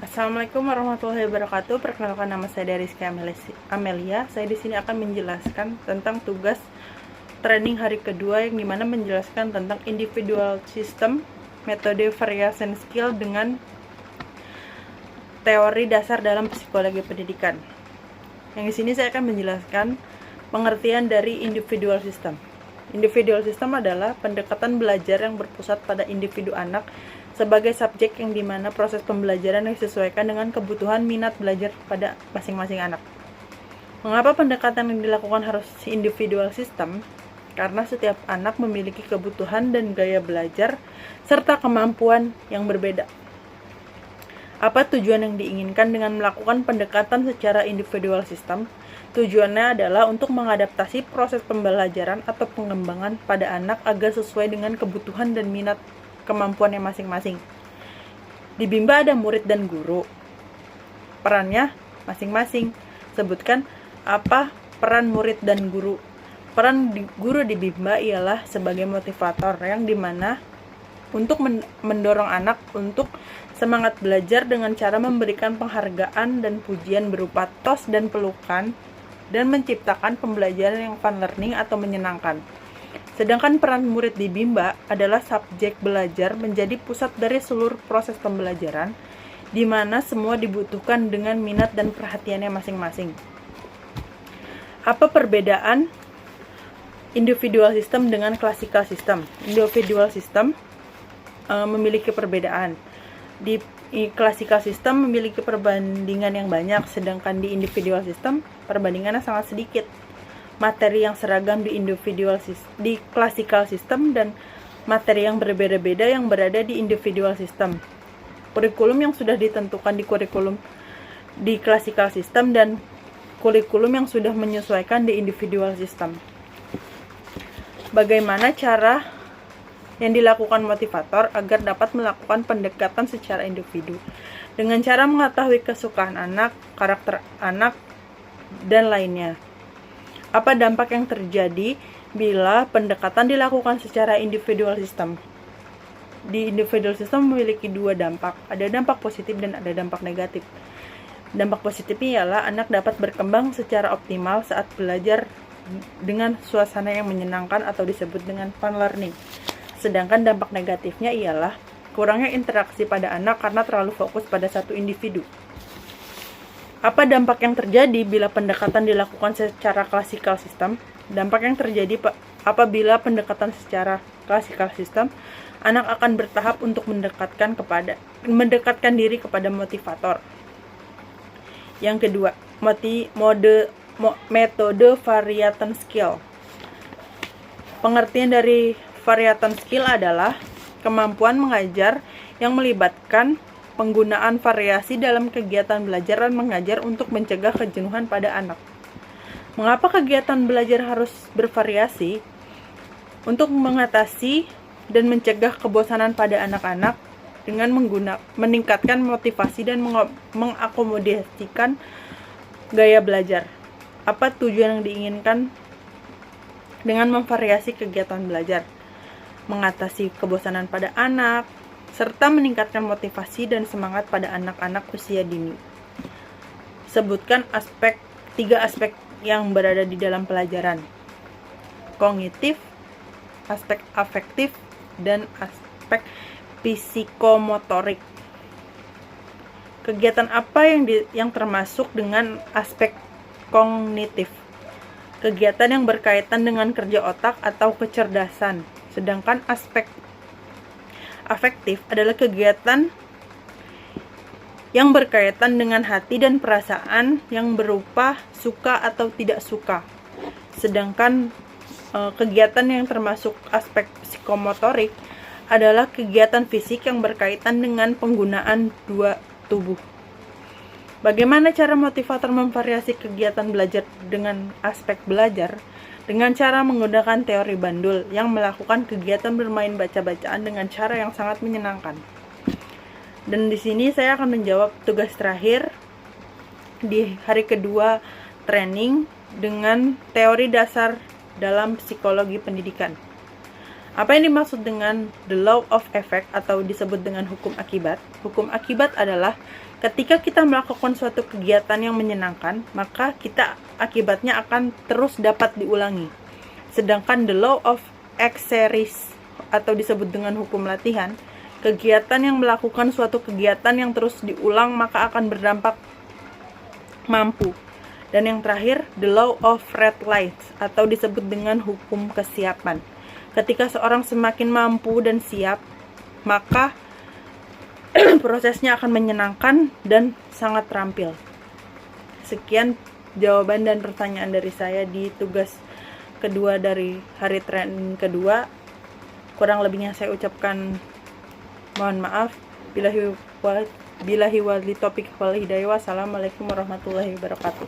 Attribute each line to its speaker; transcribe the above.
Speaker 1: Assalamualaikum warahmatullahi wabarakatuh. Perkenalkan, nama saya Rizky Amelia. Saya di sini akan menjelaskan tentang tugas training hari kedua yang dimana menjelaskan tentang individual system, metode variation skill dengan teori dasar dalam psikologi pendidikan. Yang di sini saya akan menjelaskan pengertian dari individual system. Individual system adalah pendekatan belajar yang berpusat pada individu anak sebagai subjek yang dimana proses pembelajaran yang disesuaikan dengan kebutuhan minat belajar pada masing-masing anak. Mengapa pendekatan yang dilakukan harus individual system? Karena setiap anak memiliki kebutuhan dan gaya belajar serta kemampuan yang berbeda. Apa tujuan yang diinginkan dengan melakukan pendekatan secara individual system? Tujuannya adalah untuk mengadaptasi proses pembelajaran atau pengembangan pada anak agar sesuai dengan kebutuhan dan minat kemampuannya masing-masing. Di Bimba ada murid dan guru. Perannya masing-masing. Sebutkan apa peran murid dan guru. Peran guru di Bimba ialah sebagai motivator yang dimana untuk mendorong anak untuk semangat belajar dengan cara memberikan penghargaan dan pujian berupa tos dan pelukan dan menciptakan pembelajaran yang fun learning atau menyenangkan. Sedangkan peran murid di Bimba adalah subjek belajar menjadi pusat dari seluruh proses pembelajaran, di mana semua dibutuhkan dengan minat dan perhatiannya masing-masing. Apa perbedaan individual system dengan classical system? Individual system memiliki perbedaan. Di classical system memiliki perbandingan yang banyak, sedangkan di individual system perbandingannya sangat sedikit. Materi yang seragam di classical system dan materi yang berbeda-beda yang berada di individual system. Kurikulum yang sudah ditentukan di kurikulum di classical system dan kurikulum yang sudah menyesuaikan di individual system. Bagaimana cara yang dilakukan motivator agar dapat melakukan pendekatan secara individu? Dengan cara mengetahui kesukaan anak, karakter anak, dan lainnya. Apa dampak yang terjadi bila pendekatan dilakukan secara individual system? Di individual system memiliki dua dampak. Ada dampak positif dan ada dampak negatif. Dampak positifnya ialah anak dapat berkembang secara optimal saat belajar dengan suasana yang menyenangkan atau disebut dengan fun learning. Sedangkan dampak negatifnya ialah kurangnya interaksi pada anak karena terlalu fokus pada satu individu. Apa dampak yang terjadi bila pendekatan dilakukan secara classical system? Dampak yang terjadi apabila pendekatan secara classical system, anak akan bertahap untuk mendekatkan diri kepada motivator. Yang kedua, metode variation skill. Pengertian dari variation skill adalah kemampuan mengajar yang melibatkan penggunaan variasi dalam kegiatan belajar dan mengajar untuk mencegah kejenuhan pada anak. Mengapa kegiatan belajar harus bervariasi? Untuk mengatasi dan mencegah kebosanan pada anak-anak dengan meningkatkan motivasi dan mengakomodasikan gaya belajar. Apa tujuan yang diinginkan dengan memvariasi kegiatan belajar? Mengatasi kebosanan pada anak, serta meningkatkan motivasi dan semangat pada anak-anak usia dini. Sebutkan tiga aspek yang berada di dalam pelajaran. Kognitif, aspek afektif, dan aspek psikomotorik. Kegiatan apa yang termasuk dengan aspek kognitif? Kegiatan yang berkaitan dengan kerja otak atau kecerdasan. Sedangkan aspek afektif adalah kegiatan yang berkaitan dengan hati dan perasaan yang berupa suka atau tidak suka. Sedangkan kegiatan yang termasuk aspek psikomotorik adalah kegiatan fisik yang berkaitan dengan penggunaan dua tubuh. Bagaimana cara motivator memvariasi kegiatan belajar dengan aspek belajar? Dengan cara menggunakan teori Bandul yang melakukan kegiatan bermain baca-bacaan dengan cara yang sangat menyenangkan. Dan di sini saya akan menjawab tugas terakhir di hari kedua training dengan teori dasar dalam psikologi pendidikan. Apa yang dimaksud dengan the law of effect atau disebut dengan hukum akibat? Hukum akibat adalah ketika kita melakukan suatu kegiatan yang menyenangkan, maka akibatnya akan terus dapat diulangi. Sedangkan the law of exeris atau disebut dengan hukum latihan, kegiatan yang melakukan suatu kegiatan yang terus diulang maka akan berdampak mampu. Dan yang terakhir, the law of red lights atau disebut dengan hukum kesiapan. Ketika seorang semakin mampu dan siap, maka prosesnya akan menyenangkan dan sangat terampil. Sekian jawaban dan pertanyaan dari saya di tugas kedua dari hari training kedua. Kurang lebihnya saya ucapkan mohon maaf. Billahi wal taufiq wal hidayah. Wassalamualaikum warahmatullahi wabarakatuh.